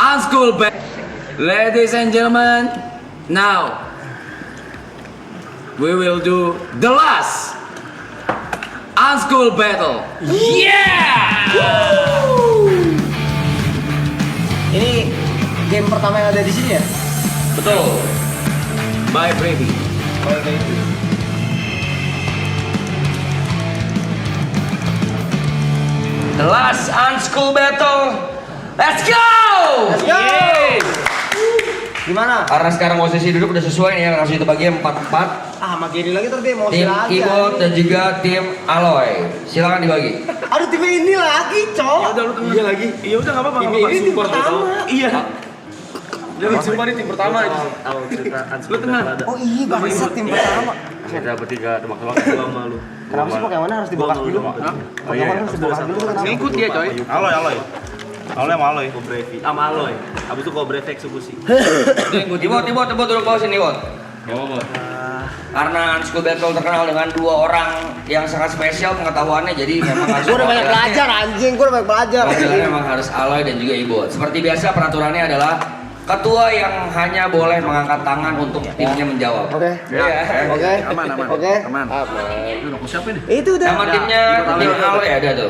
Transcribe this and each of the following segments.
Unschool battle. Ladies and gentlemen, now we will do the last Unschool battle. Yeah! Ini game pertama yang ada di sini ya? Betul. By Brady. The last Unschool battle. Let's go! Let's go! Yes! Gimana? Karena sekarang posisi duduk udah sesuai nih ya, langsung dibagi 4-4. Sama gini lagi terus mau Tim Keyboard dan juga tim Aloy. Silakan dibagi. Aduh tim ini lagi, cowok. Ya udah lu tengah. Iya lagi. Iya udah enggak apa-apa. Ini tim pertama. Iya. Dia sumpah nih tim pertama itu. Lu tengah. Oh iya, bangsat tim pertama. Kita bertiga tebak-tebakan gua sama lu. Kenapa sih pakai mana harus dibakar dulu? Oh iya. Harus dibakar dulu kenapa? Ngikut dia, coy. Aloy. Aloy sama Aloy. Kobrevi. Sama Aloy. Habis itu Kobrevi eksekusi. Tibot duduk bawah sini, Bot. Karena Unschool Battle terkenal dengan 2 orang yang sangat spesial pengetahuannya, jadi memang harus. Gue udah banyak belajar anjing, gue udah banyak belajar. Pelajarannya memang harus Aloy dan juga Ibot. Seperti biasa peraturannya adalah ketua yang hanya boleh mengangkat tangan untuk timnya menjawab. Oke. Iya. Oke. Aman. Oke. Aman. Itu Udah siapa nih? Itu udah. nama timnya tim Aloy ada tuh.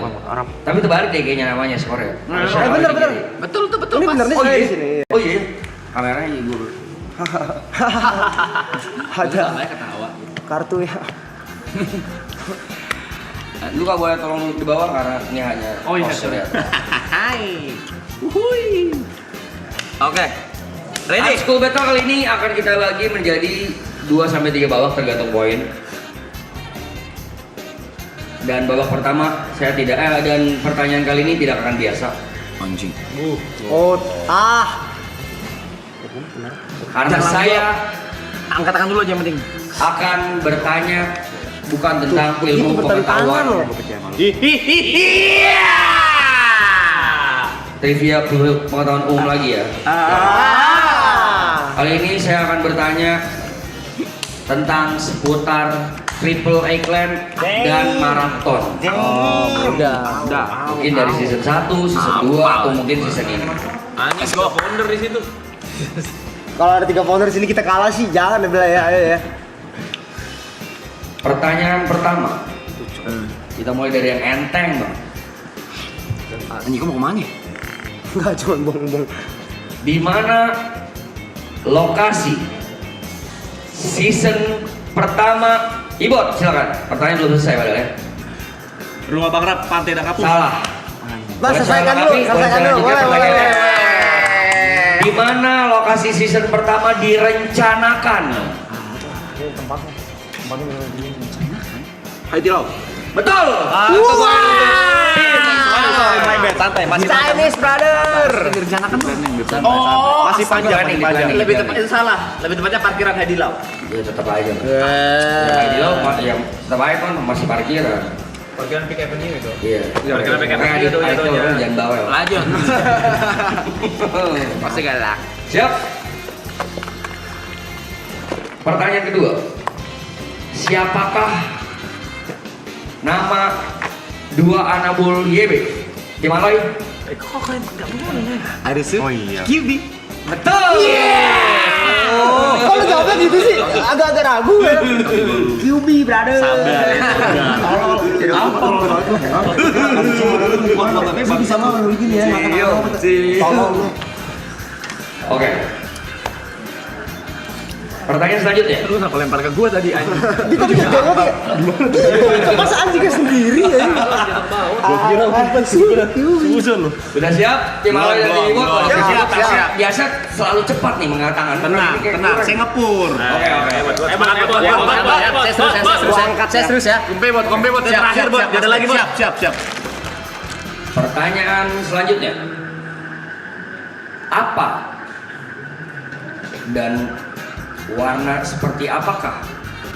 Tapi terbalik deh kayaknya namanya skornya. Bener. Betul. Ini bener nih Oh saya iya. di sini. Oh iya. Kameranya gue. Ada Ketawa. kartu ya. Lu gak boleh tolong duduk di bawah karena ini hanya postur ya. Hai. Oke. Ready? Unschool Battle kali ini akan kita bagi menjadi 2-3 babak tergantung poin. Dan babak pertama saya tidak dan pertanyaan kali ini tidak akan biasa. Anjing. Oh, Karena saya Angkat tangan dulu aja yang penting. akan bertanya bukan tentang itu ilmu bentar tangan pengetahuan. loh. Trivia pengetahuan umum lagi ya. Kali ini saya akan bertanya tentang seputar triple eggplant dan marathon. Udah. Mungkin dari season 1, season 2 atau mungkin season ini. Anjing gua founder di situ. Kalau ada 3 founder di sini kita kalah sih, jangan ya ya, ayo ya. Pertanyaan pertama. Kita mulai dari yang enteng, Bang. Anjing kamu mau kemana? Enggak cuma bong-bong. Di mana lokasi season pertama? Ibot, silakan. Pertanyaan belum selesai padahal ya. Rumah Bang Rap, Pantai Dakapu. Salah. Mas, Boleh selesaikan salah dulu, tapi, selesaikan boleh dulu. salah juga Boleh. pertanyaannya. Di mana lokasi season pertama direncanakan? Hai Dilau. Betul. Main bet santai, masih Chinese brother. Direncanakan tuh. masih panjang, masih panjang. Lebih tepat itu salah. Lebih tepatnya parkiran Hadilau. Ya tetap aja. Yang di laut yang tetap aja kan masih parkiran. Parkiran Pick Avenue itu. Iya. Parkiran PKP Makanya itu itu jatuhnya. jangan bawel. Lanjut. Pasti galak. Siap. Pertanyaan kedua. Siapakah nama 2 anabul YB? Tim Aloy? Kok kalian enggak boleh? Oh iya. QB. Betul. Kok lu jawabnya gitu sih? Agak-agak ragu ya. QB brother. Gue bisa mau begini ya. Tolong lu. Oke. Pertanyaan selanjutnya. Lu kenapa lempar ke gua tadi anjing? Kita bisa jawab ya. Masa anjingnya sendiri ya? Gua kira bukan sih. Susun lu. Sudah siap? Tim Aloy dan tim Ibot? Siap. Biasa selalu cepat nih mengatakan. Tenang, saya ngepur. Oke. Saya serius ya. Kompe bot, yang terakhir bot. Gak ada lagi bot. Siap. Pertanyaan selanjutnya. Apa dan warna seperti apakah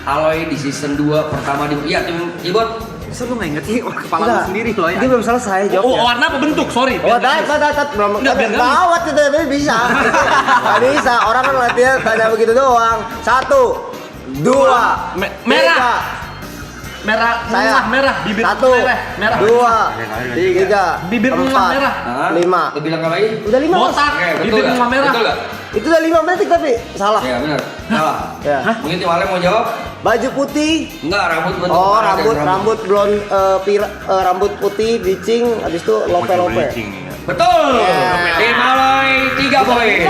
Aloy di season 2 pertama di tim Ibot? Bisa lu nggak inget sih kepala lu sendiri loh ya. Dia belum selesai Oh, jawabnya. warna apa bentuk? Sorry. Oh, belum Nggak, biar gawat itu tapi bisa. Nggak bisa, orang kan latihan tanya begitu doang. 1, 2, Merah. merah, Saya. merah, bibir 1, merah. 2, 3, Bibir mulah merah. 5. Lu bilang apa lagi? Udah 5 mas. Botak, Oke, betul bibir nggak? mulah merah. Betul nggak? Itu udah 5 berarti tapi salah. Ya benar. Salah. Ya. Mungkin tim Ale mau jawab? Baju putih. Enggak, rambut bentuk Oh, kepala dan rambut blond rambut putih bleaching habis itu lope-lope. Betul. Tim Aloy 3 poin.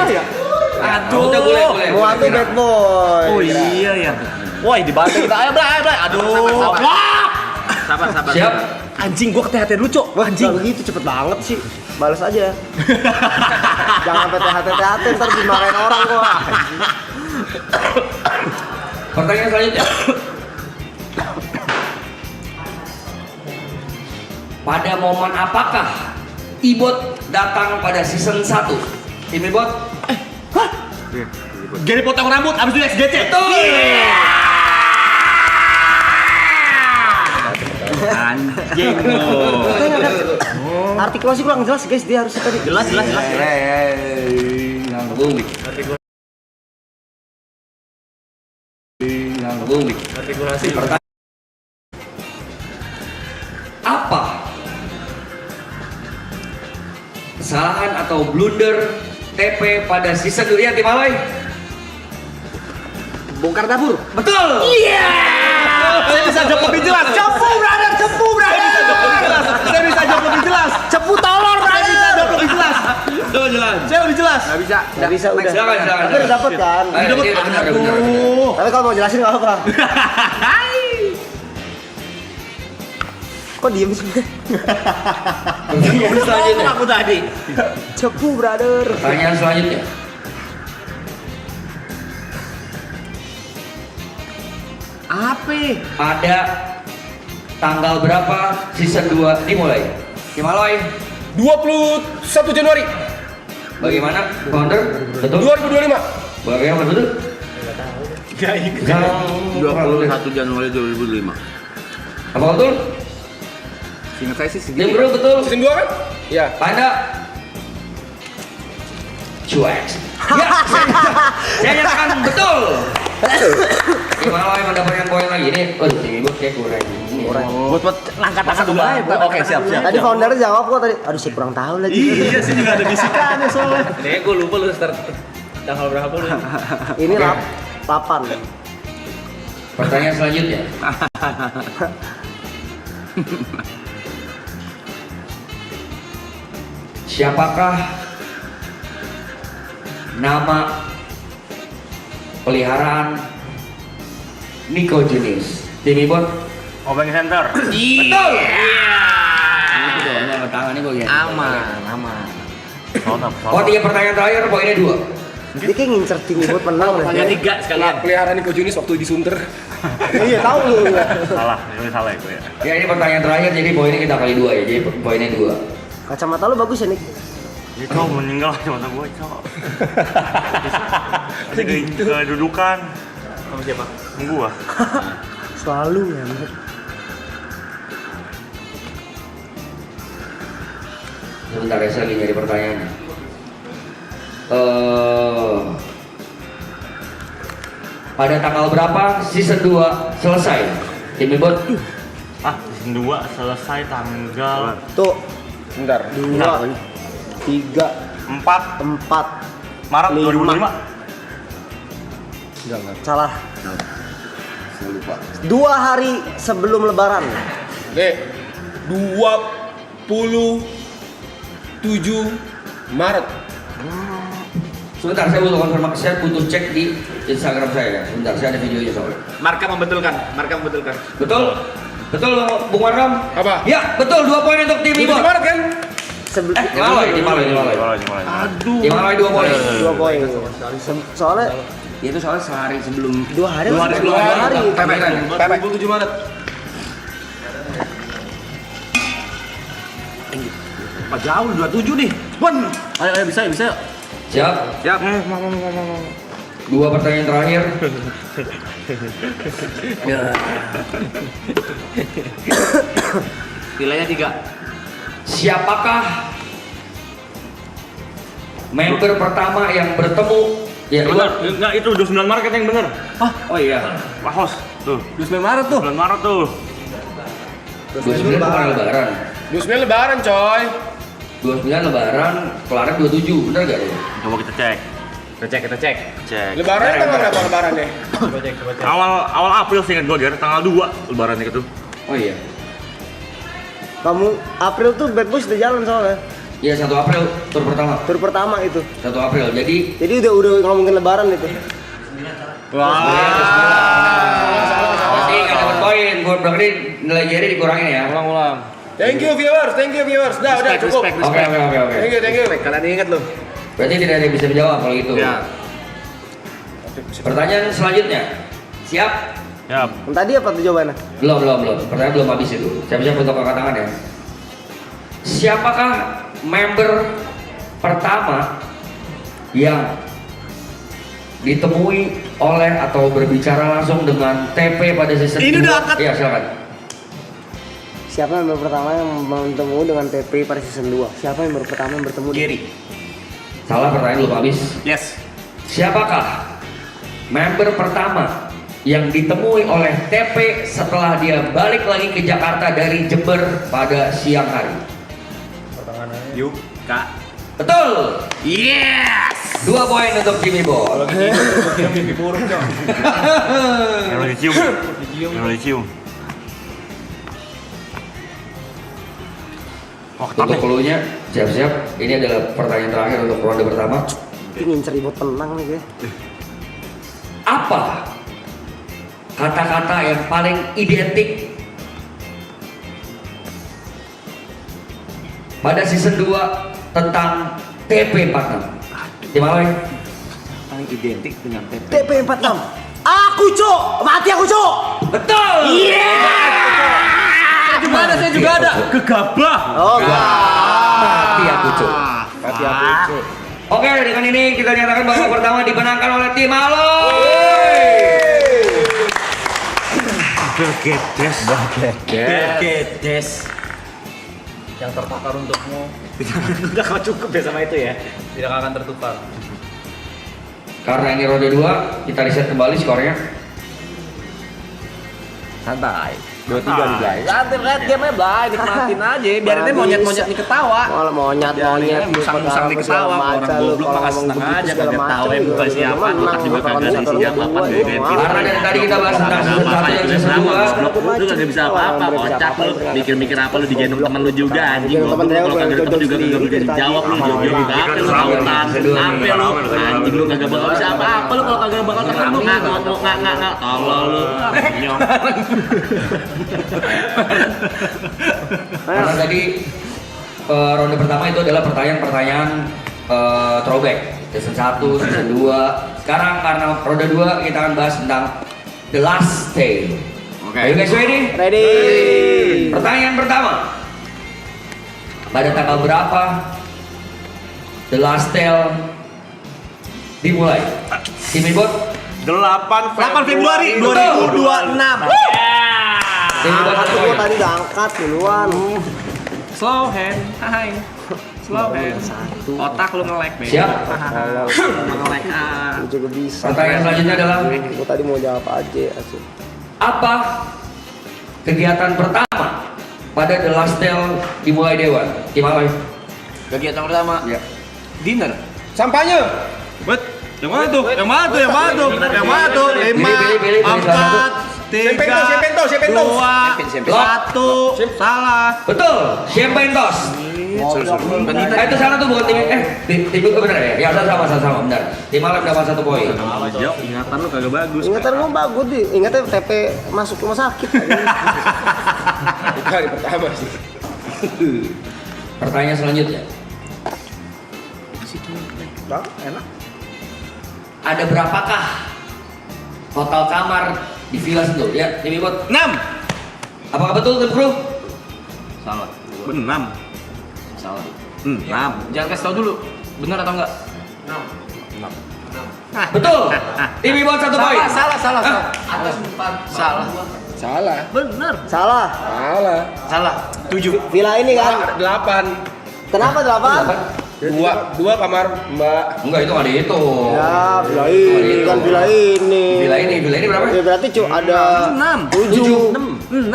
Aduh. Udah boleh. Muatu bad boy. Oh iya ya. Woi, dibanting kita. Ayo, Blay. Aduh. Wah. Sabar. Siap. Anjing gua kete-hati dulu, Cok. Wah, anjing begitu cepet banget sih. Balas aja. Jangan PTHT ntar dimarahin orang gua. Pertanyaan selanjutnya. Pada momen apakah Ibot datang pada season 1? Tim Ibot? Gary potong rambut abis itu SGC. Betul. Anjing. Artikulasi kurang jelas guys, dia harus tadi. Jelas. Nyambung. Artikulasi. Apa kesalahan atau blunder TP pada season 2 ya tim Aloy? Bongkar dapur. Betul. Saya bisa jawab lebih jelas. Cepu brother. Saya bisa jawab lebih jelas. Cepu tolor Saya bisa brother. jawab lebih jelas. Jelas. Saya lebih jelas. Nggak bisa udah. Silakan. Tapi udah dapet kan. Ayo, dia benar. Aduh. Tapi kalau mau jelasin nggak apa-apa. Kok diem sih? Pertanyaan selanjutnya. Aku tadi. Cepu brother. Pertanyaan selanjutnya. Apa? Pada tanggal berapa season 2 dimulai? Tim Aloy, 21 Januari bagaimana? Founder? Betul? 2025. Bagaimana betul? Gak ikut. 21 Januari 2005. Apa betul? Seingat saya sih Tim Bro betul? Season 2 kan? Ya. Pada cuek. Ya, saya nyatakan betul. Tim Aloy mendapatkan poin lagi ini. Oh, tim Ibu kayak kurang. Buat langkah tangan dulu aja. Oke, siap. Tadi founder jawab kok tadi. Aduh saya kurang tahu lagi. Iya sih juga ada bisikannya soalnya. Nih gue lupa lu start tanggal berapa lu. Ini Oke. 8. Pertanyaan selanjutnya. Siapakah nama peliharaan Nico Jenis? Tim Ibot? Obeng Center. Betul. Ini tuh dong, angkat tangan ini kok ya. Aman. Oh, 3 pertanyaan terakhir, poinnya 2. Dia kayak ngincer tim buat menang deh. Tanya 3 sekalian. Peliharaan Nico Junis waktu di Sunter. Iya tahu lu. Salah, ini salah itu ya. Ya, ini pertanyaan terakhir, jadi poinnya kita kali 2 ya. Jadi poinnya 2. Kacamata lu bagus ya Nick. Ya cowok meninggal aja mata gue cowok. Kedudukan Sama siapa? gua. Selalu ya. Sebentar ya, saya lagi nyari pertanyaannya. Pada tanggal berapa season 2 selesai? Tim Ibot? Season 2 selesai tanggal Tuh. Bentar. 2, 3, 4 4. Maret 2005. Salah. 2 hari sebelum lebaran. Oke. 27 Maret. Sebentar, saya butuh konfirmasi, saya butuh cek di Instagram saya. Sebentar, saya ada videonya soalnya. Marka membetulkan. Betul? Betul, Bung Warkam? Apa? Ya, betul. 2 poin untuk tim 27 Ibot. Maret kan? Sebelum Tim Aloy. Dimulai. Tim Aloy 2 poin. 2 poin. Soalnya Itu soalnya sehari sebelum 2 hari. 2 hari sebelum 2 hari. hari. Pepekan. 27 Maret. Apa jauh 27 nih. Bon. Ayo bisa. Siap? Siap. 2 pertanyaan terakhir. Nilainya 3. Siapakah member pertama yang bertemu? Ya, Bener, enggak itu 29 Maret yang bener. Oh iya. Pak Hos, tuh. 29 Maret tuh. 9 Maret tuh. 29 bukan lebaran. 29 lebaran coy. 29 lebaran, kelarnya 27, bener gak ya? Coba kita cek. Kita cek. Cek. Lebaran tanggal berapa lebaran deh? Awal April sih ingat gue dia tanggal 2 lebaran itu. Oh iya. Kamu April tuh Bad Boys udah jalan soalnya. Iya 1 April tur pertama. Tur pertama itu. 1 April. Jadi Udah ngomongin lebaran itu. berarti nggak dapat poin. Berarti nilai Jerry dikurangin ya. Ulang. Thank you viewers. Udah cukup. Oke. Thank you. Kalian ingat loh. Berarti tidak ada yang bisa menjawab kalau gitu. Ya. Pertanyaan selanjutnya. Siap? Ya. Yang tadi apa tuh jawabannya? Belum. Pertanyaan belum habis itu. Siap-siap untuk angkat tangan ya. Siapakah member pertama yang ditemui oleh atau berbicara langsung dengan TP pada season 2? Ini udah angkat. Iya, silakan. Siapa yang pertama yang bertemu dengan TP pada season 2? Siapa yang pertama yang bertemu? Gary. Salah, pertanyaan belum habis. Yes. Siapakah member pertama yang ditemui oleh TP setelah dia balik lagi ke Jakarta dari Jember pada siang hari? Yuk, Kak. Betul. Yes. 2 poin untuk Jimmy Ball. Mimpi buruk dong. Yang dicium. Untuk clue-nya, siap-siap. Ini adalah pertanyaan terakhir untuk ronde pertama. Ingin ribut tenang nih gue. Apa kata-kata yang paling identik pada season 2 tentang TP46? Gimana? Paling identik dengan TP. TP46. Aku cok, mati aku cok. Betul. Saya juga ada. Gegabah. Oh, Mati aku cuk. mati aku cok. Oke, dengan ini kita nyatakan bahwa pertama dimenangkan oleh tim Aloy. Bergedes. Yang tertukar untukmu. Tidak akan cukup ya sama itu ya. Tidak akan tertukar. Karena ini ronde 2, kita riset kembali skornya. Santai. 2-3 nih guys. Santai red game-nya Blay, nikmatin aja. Biarin aja monyet-monyet nih ketawa. Malah monyet musang-musang nih ketawa. Orang goblok makan setengah aja kagak tahu ya bukan siapa. Otak juga kagak ada isinya apa-apa. Karena dari tadi kita bahas tentang season 1 yang season 2. Lu kagak bisa apa-apa, kocak lu. Mikir-mikir apa lu digendong temen lu juga anjing. Kalau kagak ketemu juga kagak bisa dijawab lu. Jojo apa lu tautan. Apa lu anjing lu kagak bakal bisa apa-apa lu kalau kagak bakal ketemu nggak tolol lu. Nyong. Karena tadi ronde pertama itu adalah pertanyaan-pertanyaan throwback season 1, season 2. Sekarang karena ronde 2 kita akan bahas tentang The Last Tale. Are you guys ready? Ready. Pertanyaan pertama. Pada tanggal berapa The Last Tale dimulai? Tim Ibot? 8 Februari 2026. Tim Ibot Aku 1 poin. tadi udah angkat duluan. Slow hand, hai. Slow hand. Otak lu nge-lag, Ben. Siap. Nge-lag. Aku juga bisa. Pertanyaan selanjutnya adalah Aku tadi mau jawab aja asik. apa kegiatan pertama pada The Last Tale dimulai Dewan? Tim Aloy? Kegiatan pertama. Ya. Dinner. Sampahnya. Bet, yang mana tuh? Yang mana tuh? Yang mana tuh? Yang mana tuh? 5, 4, 3, Siapa itu? 2, 1. Salah. Betul, Champagne Toast. Itu salah tuh bukan tim bener ya? Ya sama benar. Tim Aloy dapat 1 poin. Jauh, ingatan lu kagak bagus. Ingatan gua bagus di. Ingatnya TP masuk rumah sakit. Itu hari pertama sih. Pertanyaan selanjutnya. Bang, enak. Ada berapakah total kamar di Villa Sentul? Ya, tim Ibot. 6. Apakah betul tim kru? Salah. 6. Salah. 6. Jangan kasih tau dulu. Benar atau enggak? Betul. Tim Ibot 1 poin. Salah. Atas 4. Salah. Salah. Benar. Salah. Salah. 7. Villa ini kan. 8. Kenapa 8? 2 kamar Mbak. Enggak, itu nggak dihitung. Ya, villa ini kan villa ini. Villa ini berapa? Ya berarti ada 6. 7. 7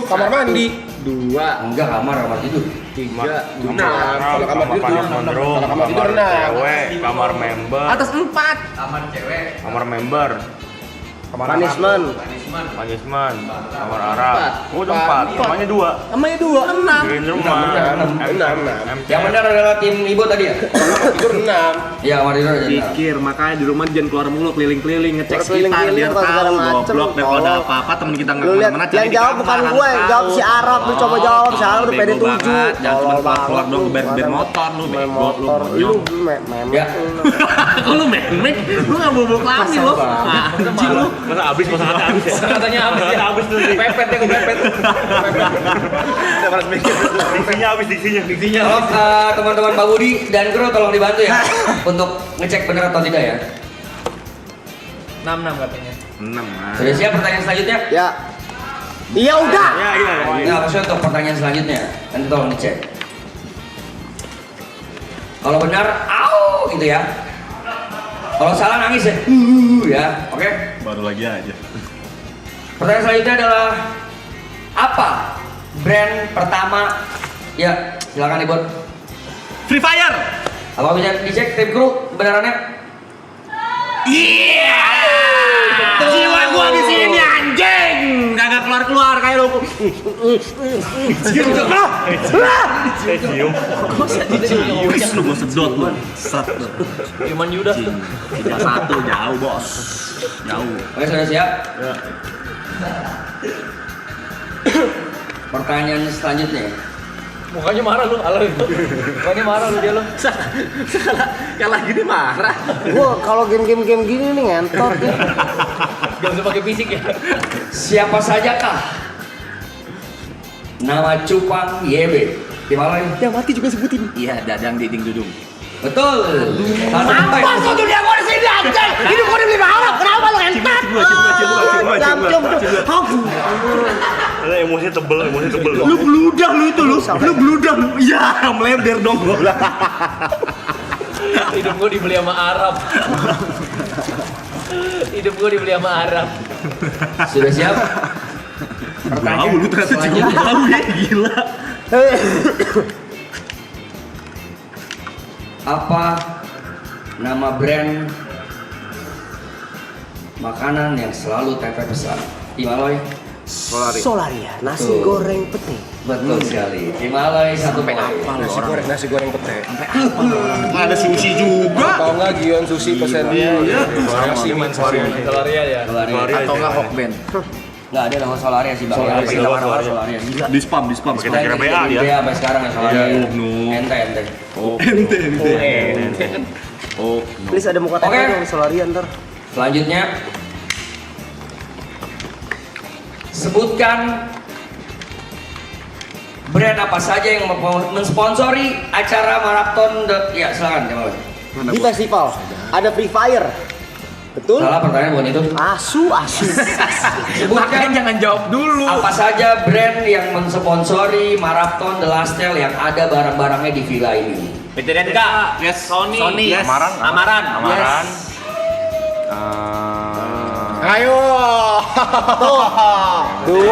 kamar mandi. 2 Enggak, kamar tidur. 3 6 Kalau kamar tidur. Kalau Kamar tidur 6. cewek, kamar member, Atas 4. Kamar cewek. kamar member, Punishment. punishment, kamar Arab. Oh, udah 4. Namanya 2. Namanya 2 6. Green rumah. Yang benar adalah tim Ibu tadi ya? Tidur 6. Iya, kamar tidur aja. Pikir, makanya di rumah jangan keluar mulu, keliling-keliling, ngecek Keluar sekitar keliling-keliling, biar kalau segala tahu macem. goblok dan kalau ada Tolong. apa-apa temen kita nggak Lu lihat, kemana-mana yang jawab bukan gue, yang jawab si Arab. Lu coba jawab, si Arab udah PD 7. Jangan cuma keluar doang ber motor lu, Main bego lu. motor. Lu monyong. memek. Ya. Kok lu memek? Lu nggak bobo kelamin lu. Anjing lu. Masa habis ya? Katanya habis ya. Habis tuh. Pepet ya, kepepet. Udah malas mikir. Diksinya habis diksinya. Tolong teman-teman Pak Budi dan kru tolong dibantu ya untuk ngecek benar atau tidak ya. 6 katanya. 6. Sudah siap pertanyaan selanjutnya? Ya. Iya udah. Iya. Nah, maksudnya untuk pertanyaan selanjutnya nanti tolong dicek. Kalau benar, au gitu ya. Kalau salah nangis ya, ya, oke. Baru lagi aja. Pertanyaan selanjutnya adalah apa brand pertama? Ya, silakan dibuat. Free Fire. Apa bisa dicek tim kru kebenarannya? Iya. Jiwa gua di sini anjing. Kagak keluar-keluar kayak lu. Saya cium. Wis lu gua sedot lu. Sat lu. Iman Yuda. 3-1 jauh, Bos. Jauh. Oke, sudah siap? Pertanyaan selanjutnya. Mukanya marah lu, ala itu. Mukanya marah lu dia lu. Kalah gini marah. Gua kalau game gini nih ngentot nih. Gak usah pakai fisik ya. Siapa sajakah nama cupang YB? Gimana ini? Yang mati juga sebutin. Iya, Dadang Diding Dudung. Betul. Apa tuh dunia gua di sini anjing? Hidup gua dibeli mahal. Kenapa lu ngentot? Cium. Ada emosi tebel. Lu bludah lu itu lu. Lu bludah lu. Iya, melebar dong gua. Hidup gua dibeli sama Arab. Hidup gua dibeli sama Arab. Sudah siap? Tahu lu ternyata cukup selanjutnya. tahu ya, gila. Apa nama brand makanan yang selalu Tete pesan? Himaloy? Solaria, nasi Tuh. goreng peti. Betul sekali. Himaloy 1 poin. Nasi goreng pete. Ada sushi juga. Atau enggak Gion sushi pesennya. Variasi main Solaria ya. Solaria. Atau enggak Hokben. Nggak ada nama Solaria sih bang. Solaria. Kita warna-warna Solaria. Gila. Di spam. Kita kira BA dia. BA sampai sekarang ya Solaria. Iya, no. Ente. Ente. Oh, no. Please ada muka Oke. tete dong Solaria ntar. Selanjutnya sebutkan brand apa saja yang mensponsori acara maraton. Ya silakan Jamal. Di festival ada Free Fire. Betul? Salah pertanyaan bukan itu. Asu. Sebutkan Jangan jawab dulu. apa saja brand yang mensponsori maraton The Last Tale yang ada barang-barangnya di villa ini. PTDNK. Yes. Sony. Yes. Amaran. Ayo. Tuh. 2,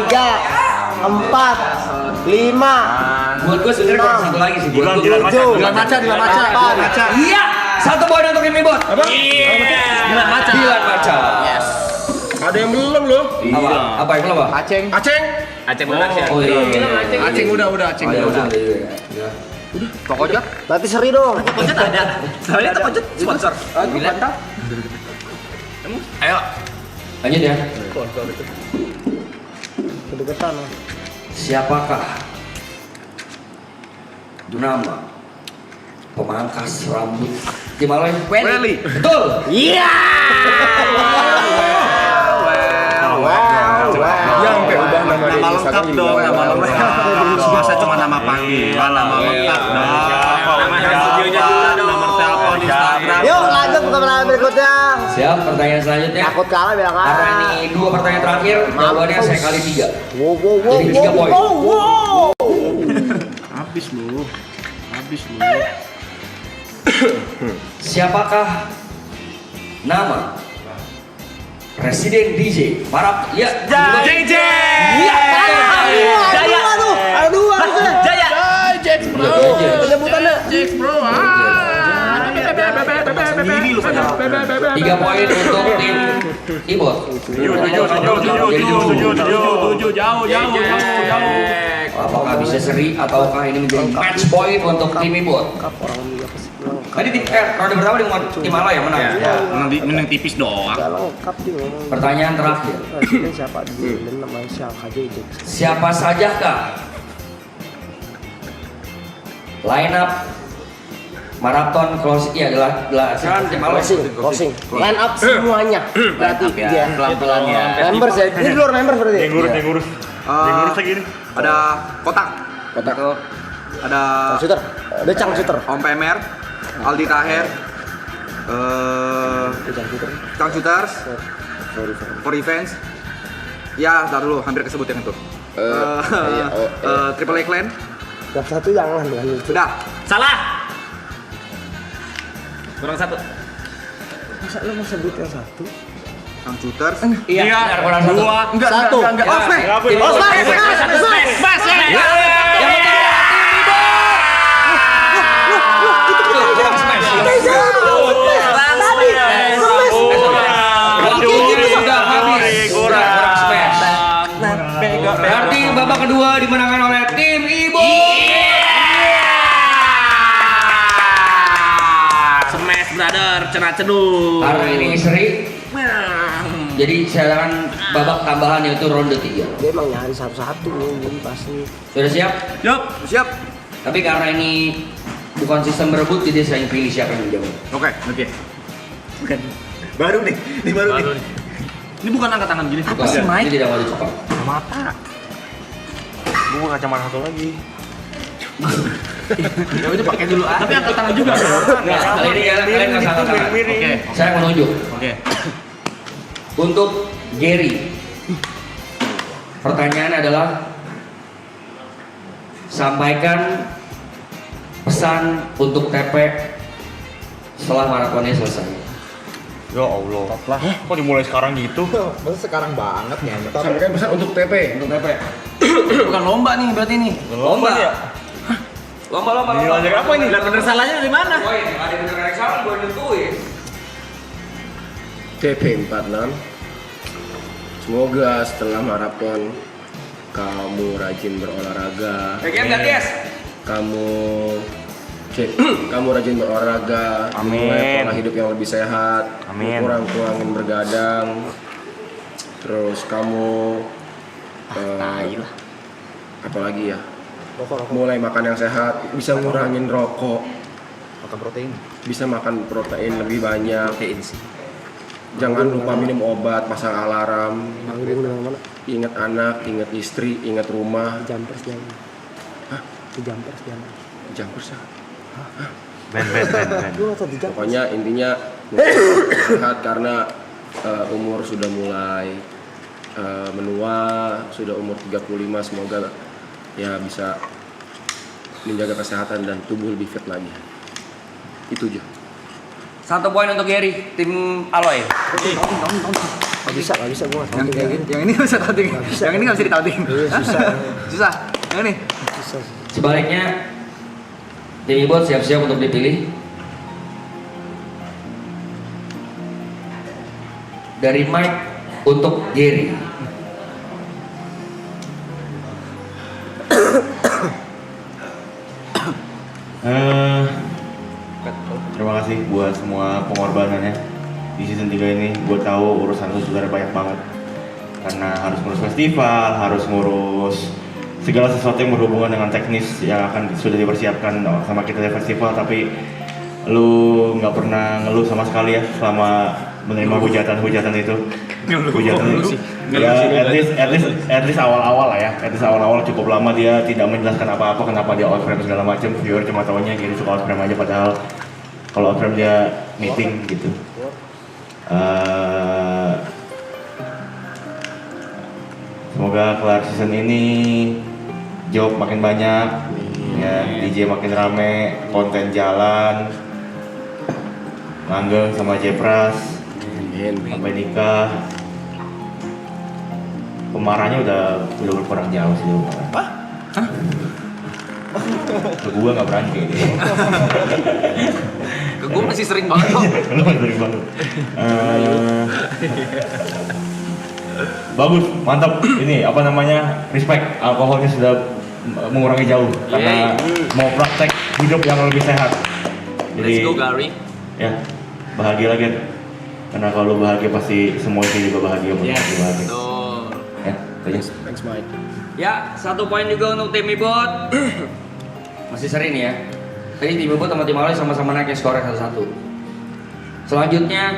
3, 4, 5. Buat gue sebenarnya kurang satu lagi sih. Buat Dilan gue. maca. Iya. 1 poin untuk tim Ibot. Dilan maca. Dilan maca. Yes. Ada yang belum loh. Apa yang belum apa? Aceng. Aceh Production. Oh iya. Aceng udah Aceng Oh, iya, udah. iya. Pokoknya Nanti seri dong. Pojat ada. Soalnya itu pojat sponsor. Gila. Ayo. Lanjut ya. Kedeketan. Siapakah nama pemangkas rambut Himaloy? Welly. Betul. Iya. yang sampai ubah nama dia Nama di lengkap Instagram dong, juga. nama lengkap. Masa cuma nama panggilan, nama lengkap dong. Nama studionya juga dong. Nomor telepon Instagram. Yuk lanjut ke pertanyaan berikutnya. Siap, pertanyaan selanjutnya. Takut kalah bilang Karena ah. ini 2 pertanyaan terakhir, jawabannya saya kali 3. Wow. Jadi 3 poin. Habis lu. Siapakah nama Presiden DJ para ya JJ. Iya, Jaya. Ada dua harusnya. Jaya. Penyebutannya. Sendiri lu pada. 3 poin untuk tim Ibot. Apakah bisa seri ataukah ini menjadi match point untuk tim Ibot? Orang apa sih? Tadi tim ronde pertama dengan tim Ala yang menang. Menang tipis doang. Gak lengkap dia ngomong. Pertanyaan terakhir. Presiden siapa dulu? Dan namanya siapa KJJ. Siapa sajakah line up maraton close adalah kan tim Ala Closing. Line up semuanya. Berarti dia. Pelan-pelan ya. Members ya. Ini di luar members berarti. Yang ngurus lagi nih. Ada kotak, ada Shooter. Ada Chang Shooter. Om PMR, Aldi Taher, Kang Shooters, For Revenge. Ya, ntar dulu, hampir kesebut yang itu. Triple A Clan. Yang satu jangan lah. Sudah. Salah. Kurang satu. Masa lu mau sebut yang satu? Kang Shooters. Iya, benar, kurang satu. Enggak. Satu. Osme. Sudah habis. Kurang smash. Berarti babak kedua dimenangkan oleh tim Ibo. Smash brother, cenah-cenuh. Karena ini seri, jadi silakan babak tambahan yaitu ronde 3. Dia emang nyari satu-satu nih, jadi pasti. Sudah siap? Yup. Siap. Tapi karena ini bukan sistem berebut, jadi saya yang pilih siapa yang menjawab. Oke. Bukan. Baru nih. Ini baru nih. Ini bukan angkat tangan gini. Apa sih, Mike? Ini tidak mau cepat. Mata. Gua kacamata satu lagi. Ya udah pakai dulu. Tapi angkat tangan juga. Kali ini kalian nggak salah tangan. Oke. Saya menunjuk Oke. untuk Gary. Pertanyaan adalah sampaikan pesan untuk TP setelah maratonnya selesai. Ya Allah. Kok dimulai sekarang gitu? Masa sekarang banget ya? Sampaikan pesan untuk TP. Untuk TP. Bukan lomba nih berarti nih. Lomba. ya? Lomba. Belajar apa ini? Lah bener salahnya dari mana? Poin, ada yang bener kayak salah, gue nentuin. TP 46. Semoga setelah maraton kamu rajin berolahraga. PGM ganti es. Kamu rajin berolahraga, Amin. mulai pola hidup yang lebih sehat, Amin. kurangin bergadang, terus kamu apalagi ya, mulai makan yang sehat, bisa ngurangin rokok, Makan protein. bisa makan protein lebih banyak, jangan lupa minum obat, pasang alarm, ingat anak, ingat istri, ingat rumah. Jumpers jangan. Hah? Jumpers jangan. Jumpers ya? Ben. Lu atau di jumpers? Pokoknya intinya sehat karena umur sudah mulai menua, sudah umur 35, semoga ya bisa menjaga kesehatan dan tubuh lebih fit lagi. Itu aja. 1 poin untuk Gary, tim Aloy. Gak bisa gua nggak tahu kayak gini. Yang ini nggak bisa taunting. Yang ini nggak bisa ditaunting. Susah. Susah. Yang ini. Susah. Sebaliknya, tim Ibot siap-siap untuk dipilih. Dari Mike untuk Gary. Terima kasih buat semua pengorbanannya di season 3 ini. Gue tahu urusan lu juga ada banyak banget, karena harus ngurus festival, harus ngurus segala sesuatu yang berhubungan dengan teknis yang akan sudah dipersiapkan sama kita di festival. Tapi lu nggak pernah ngeluh sama sekali ya selama menerima hujatan itu. Hujatan itu ya at least awal-awal lah ya. At least awal-awal cukup lama dia tidak menjelaskan apa-apa, kenapa dia out frame segala macam. Viewer cuma taunya gini suka out frame aja, padahal kalau out frame dia meeting gitu. Semoga kelar season ini job makin banyak, ya DJ makin rame, konten jalan, langgeng sama Jepras sampai nikah. pemarahnya udah berkurang jauh sih. Apa? Ke gua nggak berani kayak gitu. Ke gue masih sering banget kok. Lu masih sering banget. Bagus, mantap. Ini apa namanya? Respect. Alkoholnya sudah mengurangi jauh karena mau praktek hidup yang lebih sehat. Jadi, Let's go Gary. ya bahagia lagi. Karena kalau lu bahagia pasti semua itu juga bahagia. Bahagia. Tuh. Ya, itu aja. Thanks Mike. Ya, 1 poin juga untuk tim Ibot. Masih seri nih ya. Tadi tim Ibot sama tim Aloy sama-sama naik skornya 1-1. Selanjutnya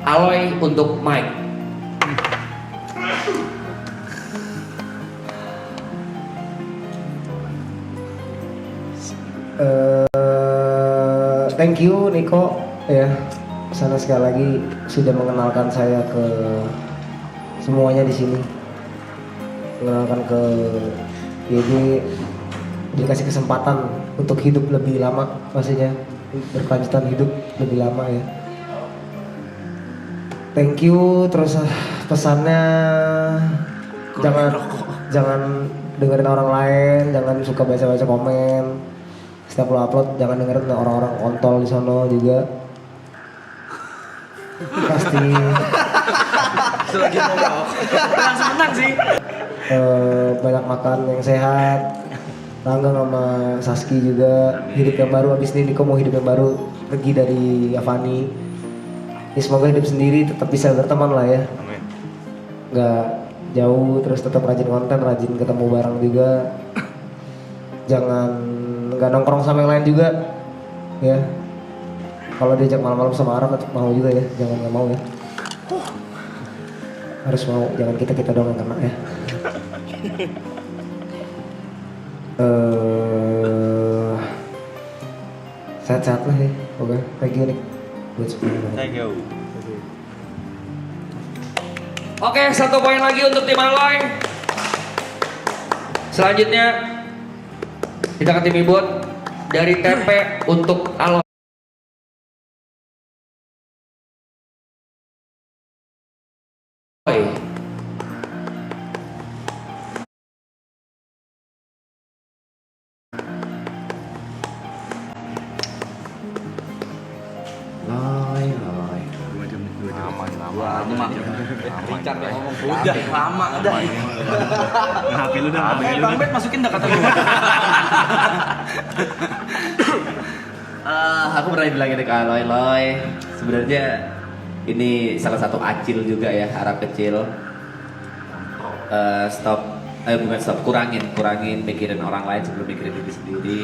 Aloy untuk Mike. Thank you Niko ya, sana sekali lagi sudah mengenalkan saya ke semuanya di sini, mengenalkan ke jadi dikasih kesempatan untuk hidup lebih lama, maksudnya berkelanjutan hidup lebih lama ya. Thank you, terus pesannya jangan dengerin orang lain, jangan suka baca-baca komen. Setiap lo upload jangan dengerin orang-orang kontol di sono juga. Pasti Langsung menang sih. banyak makan yang sehat. Rangga sama Saski juga hidup yang baru, abis ini Niko mau hidup yang baru, pergi dari Avani. Ya, semoga hidup sendiri tetap bisa berteman lah ya. Nggak jauh, terus tetap rajin konten, rajin ketemu bareng juga. Jangan nggak nongkrong sama yang lain juga ya. Kalau diajak malam-malam sama Arab tetap mau juga ya, jangan nggak mau ya. Harus mau, jangan kita doang yang kena ya. Sehat-sehat lah ya. Oke, thank you Nick buat semuanya. Thank you. Oke, 1 poin lagi untuk tim Aloy. Selanjutnya kita ke tim Ibot dari TP untuk Aloy. Udah lama udah. HP lu dah. Bang Bet masukin dah kata lu. Aku pernah bilangin ke Aloy, sebenarnya ini salah satu acil juga ya, harap kecil. Bukan stop, kurangin mikirin orang lain sebelum mikirin diri sendiri.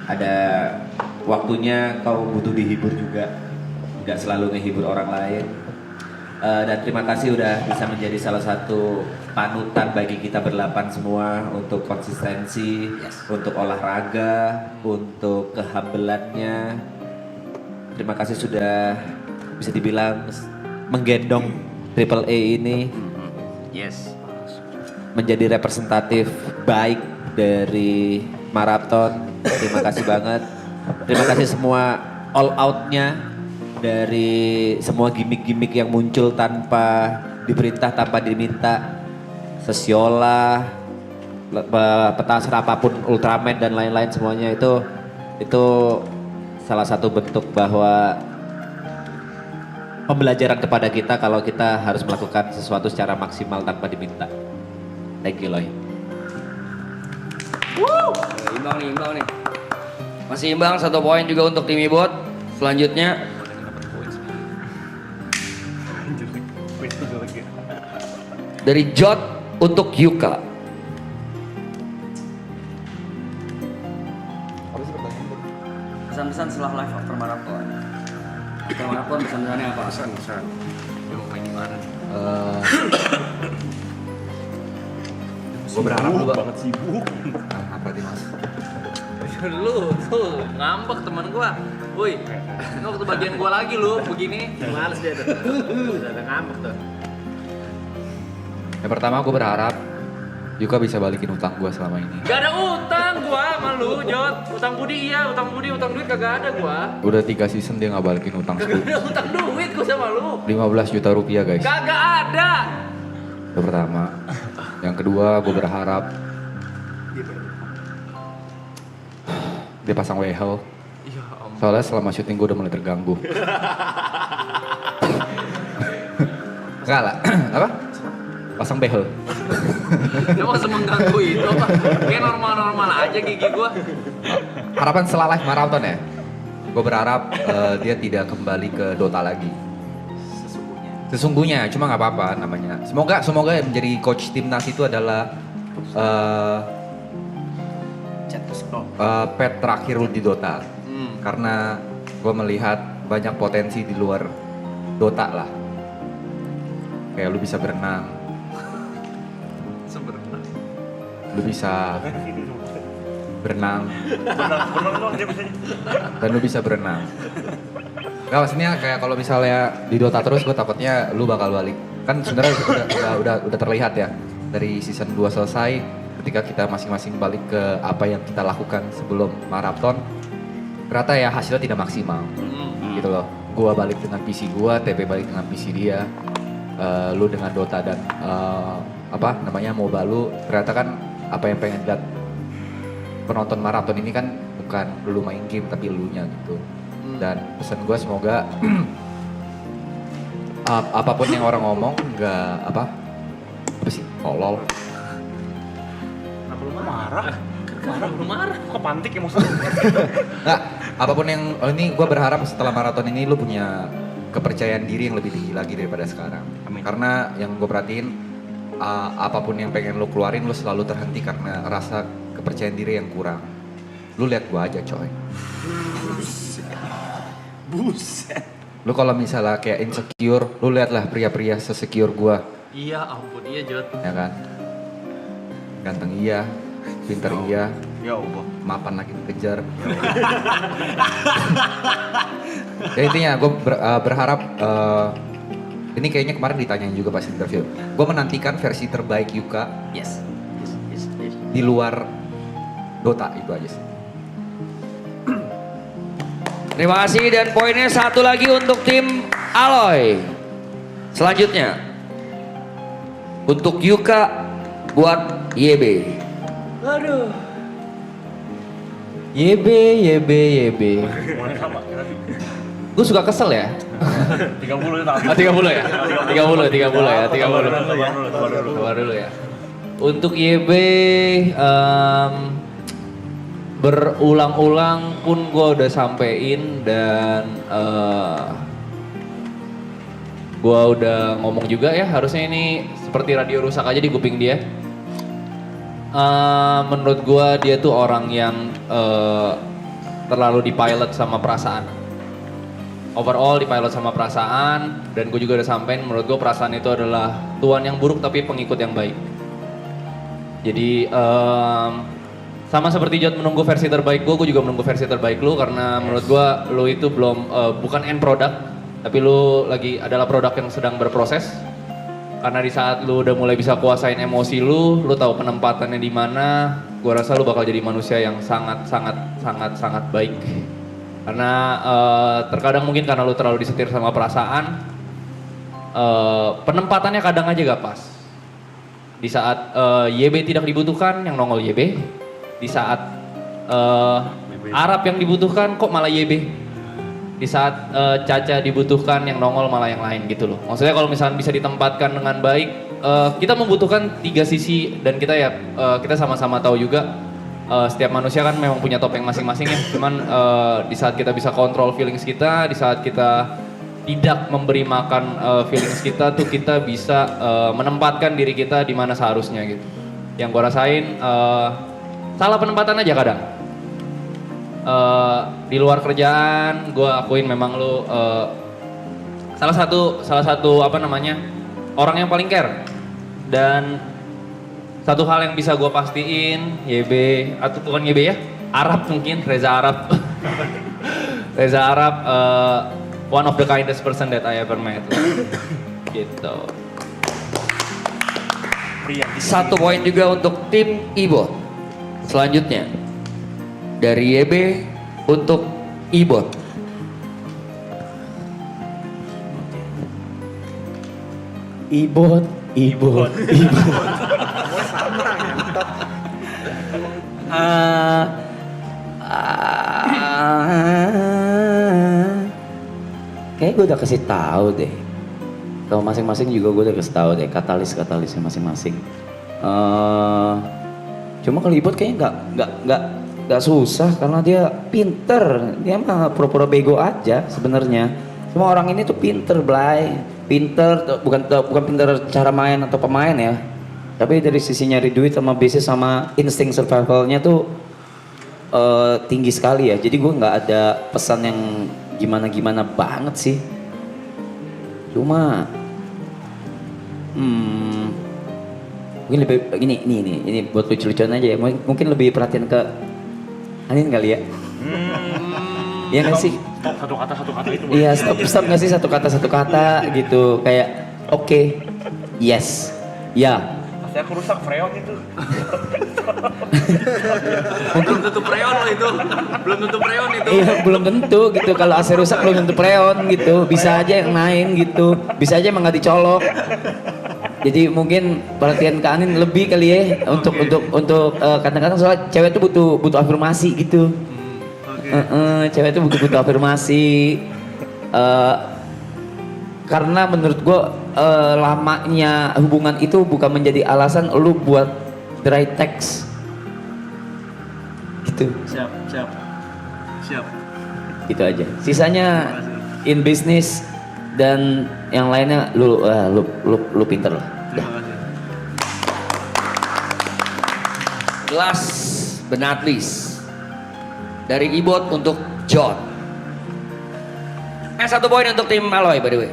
Ada waktunya kau butuh dihibur juga, nggak selalu ngehibur orang lain. Dan terima kasih udah bisa menjadi salah satu panutan bagi kita berlapan semua untuk konsistensi, untuk olahraga, untuk kehambelannya. Terima kasih sudah bisa dibilang menggendong Triple A ini menjadi representatif baik dari maraton. Terima kasih banget. Terima kasih semua all out-nya, dari semua gimmick-gimmick yang muncul tanpa diperintah, tanpa diminta. Sesiola, petasan apapun, Ultraman dan lain-lain semuanya itu salah satu bentuk bahwa pembelajaran kepada kita kalau kita harus melakukan sesuatu secara maksimal tanpa diminta. Thank you, Loy. Imbang nih. Masih imbang, 1 poin juga untuk tim Ibot. Selanjutnya dari Jot untuk Yuka. Pesan-pesan setelah live after marathon. After marathon pesan-pesannya apa? Pesan. Gue berharap lu Banget sibuk. apa sih mas? Lu tuh ngambek teman gua. Woi, ini waktu bagian gua lagi lu begini. Males dia tuh. Udah ngambek tuh. Yang pertama aku berharap Yuka bisa balikin utang gua selama ini. Gak ada utang, gua sama lu, Jot. Utang budi iya, utang duit kagak ada gua. Udah 3 season dia nggak balikin utang Kagak ada utang duit gua sama lu. 15 juta rupiah guys. Kagak ada. Itu pertama. Yang kedua gue berharap dia pasang wehel. Soalnya selama syuting gue udah mulai terganggu. Enggak lah, apa? Pasang behel. Emang semengganggu itu apa? Kayak normal-normal aja gigi gua. Harapan setelah live marathon ya. Gue berharap dia tidak kembali ke Dota lagi. Sesungguhnya, cuma nggak apa-apa namanya. Semoga yang menjadi coach timnas itu adalah pet terakhir lu di Dota. Karena gue melihat banyak potensi di luar Dota lah. Kayak lu bisa berenang. Lu bisa berenang. Dan lu bisa berenang. Gak, maksudnya kayak kalau misalnya di Dota terus gue takutnya lu bakal balik. Kan sebenarnya udah terlihat ya dari season 2 selesai ketika kita masing-masing balik ke apa yang kita lakukan sebelum maraton. Ternyata ya hasilnya tidak maksimal. Gitu loh. Gua balik dengan PC gua, TP balik dengan PC dia. Lu dengan Dota dan MOBA lu, ternyata kan apa yang pengen lihat penonton maraton ini kan bukan lu main game tapi elunya gitu. Dan pesan gue semoga apapun yang orang ngomong nggak apa sih tolol. Kenapa lu marah? Kepantik ya maksudnya. Nggak, apapun yang ini gue berharap setelah maraton ini lu punya kepercayaan diri yang lebih tinggi lagi daripada sekarang. Amin. Karena yang gue perhatiin apapun yang pengen lu keluarin lu selalu terhenti karena rasa kepercayaan diri yang kurang. Lu lihat gua aja coy. Buset. Lu kalau misalnya kayak insecure, lu lihatlah pria-pria sesecure gua, Iya ampun, iya Jot. ya kan? Ganteng iya, pinter iya, Ya Allah. mapan lagi dikejar. Ya intinya gue berharap ini kayaknya kemarin ditanyain juga pas interview. Gue menantikan versi terbaik Yuka Yes. di luar Dota, itu aja sih. Terima kasih dan poinnya satu lagi untuk tim Aloy. Selanjutnya untuk Yuka buat YB. Aduh. YB. Gue suka kesel ya. 30 ya. 30 ya? 30. Sabar dulu ya. Untuk YB berulang-ulang pun gue udah sampein dan gue udah ngomong juga ya, harusnya ini seperti radio rusak aja di kuping dia. Menurut gue dia tuh orang yang terlalu dipilot sama perasaan. Overall dipilot sama perasaan, dan gue juga udah sampein menurut gue perasaan itu adalah tuan yang buruk tapi pengikut yang baik. Jadi sama seperti Jot menunggu versi terbaik gue juga menunggu versi terbaik lu, karena menurut gue lu itu belum bukan end product, tapi lu lagi adalah produk yang sedang berproses. Karena di saat lu udah mulai bisa kuasain emosi lu tahu penempatannya di mana, gue rasa lu bakal jadi manusia yang sangat baik. Karena terkadang mungkin karena lu terlalu disetir sama perasaan, penempatannya kadang aja gak pas. Di saat YB tidak dibutuhkan, yang nongol YB. Di saat Arab yang dibutuhkan, kok malah YB. Di saat Caca dibutuhkan, yang nongol malah yang lain gitu loh. Maksudnya kalau misalnya bisa ditempatkan dengan baik, kita membutuhkan 3 sisi, dan kita kita sama-sama tahu juga setiap manusia kan memang punya topeng masing-masing ya. Cuman di saat kita bisa kontrol feelings kita, di saat kita tidak memberi makan feelings kita tuh, kita bisa menempatkan diri kita di mana seharusnya gitu. Yang gua rasain salah penempatan aja kadang. Di luar kerjaan, gue akuin memang lu salah satu apa namanya orang yang paling care. Dan satu hal yang bisa gue pastiin, YB atau bukan YB ya, Arab mungkin, Reza Arab, Reza Arab, one of the kindest person that I ever met. Gitu. Satu poin juga untuk tim Ibo. Selanjutnya dari YB untuk Ibot. Ibot. Kayak gue udah kasih tahu deh. Kalau masing-masing juga gue udah kasih tahu deh katalisnya masing-masing. Cuma kalau Ibot kayaknya nggak susah karena dia pinter. Dia mah pura-pura bego aja sebenarnya. Cuma orang ini tuh pinter, Blay. Pinter, bukan pinter cara main atau pemain ya. Tapi dari sisi nyari duit sama bisnis sama insting survivalnya tuh tinggi sekali ya. Jadi gue nggak ada pesan yang gimana banget sih. Cuma mungkin lebih ini buat lucu-lucuan aja ya. Mungkin lebih perhatian ke Anin kali ya. Iya nggak sih? Satu kata itu. Iya, stop nggak sih satu kata gitu. Kayak oke, yes, ya. Pasti aku rusak freon itu. Belum tentu preon lo itu. Belum tentu preon itu. Iya, belum tentu gitu. Kalau AC rusak belum tentu preon gitu. Bisa aja yang main gitu. Bisa aja emang nggak dicolok. Jadi mungkin perhatian ke Anin lebih kali ya untuk kadang-kadang soal cewek tuh butuh afirmasi gitu. Cewek tuh butuh afirmasi. Karena menurut gue lamanya hubungan itu bukan menjadi alasan lu buat dry text. Gitu. Siap. Gitu aja. Sisanya in business dan yang lainnya lu pinter lah. Last but not least dari Ibot untuk John. 1 poin untuk tim Aloy by the way.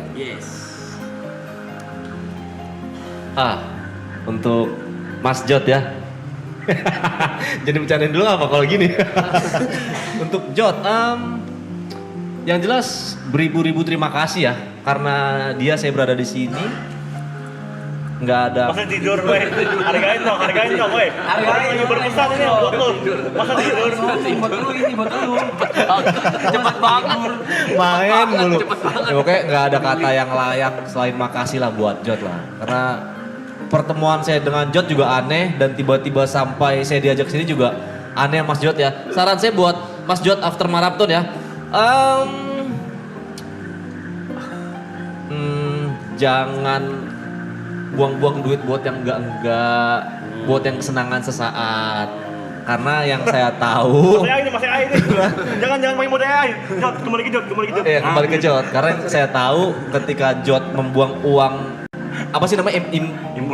Untuk Mas Jod ya. Jadi bercandain dulu apa kalau gini? Untuk Jod, yang jelas beribu-ribu terima kasih ya karena dia saya berada di sini. Nggak ada. Masa tidur, weh. Hargain dong, weh. Hargain lagi berpesan ini buat lu. Masa tidur. Buat lu. Cepat banget. Main dulu. Ya, pokoknya nggak ada kata yang layak selain makasih lah buat Jod lah. Karena pertemuan saya dengan Jod juga aneh dan tiba-tiba sampai saya diajak sini juga aneh Mas Jod ya. Saran saya buat Mas Jod after marathon ya. Jangan buang-buang duit buat yang enggak, buat yang kesenangan sesaat. Karena yang saya tahu Masih air ini. Jangan main mode air. Jod, kembali ke Jod. Iya, kembali ke Jod. Karena yang saya tahu ketika Jod membuang uang apa sih namanya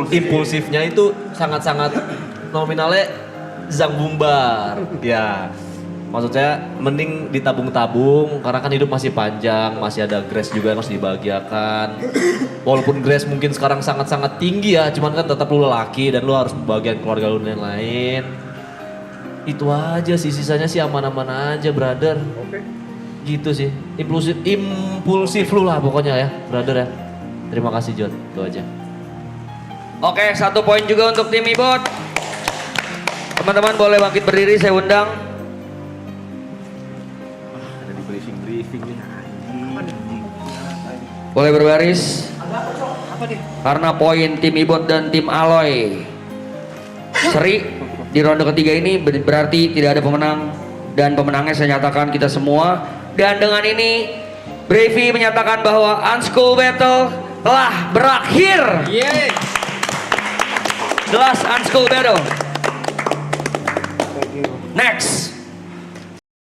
impulsifnya itu sangat-sangat nominalnya zang bumbar. Ya. Maksud saya mending ditabung-tabung karena kan hidup masih panjang, masih ada grace juga yang harus dibahagiakan. Walaupun grace mungkin sekarang sangat-sangat tinggi ya, cuman kan tetap lu lelaki dan lu harus membahagiakan keluarga lu dan yang lain. Itu aja sih, sisanya sih aman-aman aja, brother. Oke. Gitu sih. Impulsif lu lah pokoknya ya, brother ya. Terima kasih John, itu aja. Oke, 1 poin juga untuk tim Ibot. Teman-teman boleh bangkit berdiri, saya undang. Boleh berbaris. Karena poin tim Ibot dan tim Aloy seri di ronde ketiga ini berarti tidak ada pemenang dan pemenangnya saya nyatakan kita semua. Dan dengan ini Bravey menyatakan bahwa Unschool Battle telah berakhir. The last Unschool Battle. Next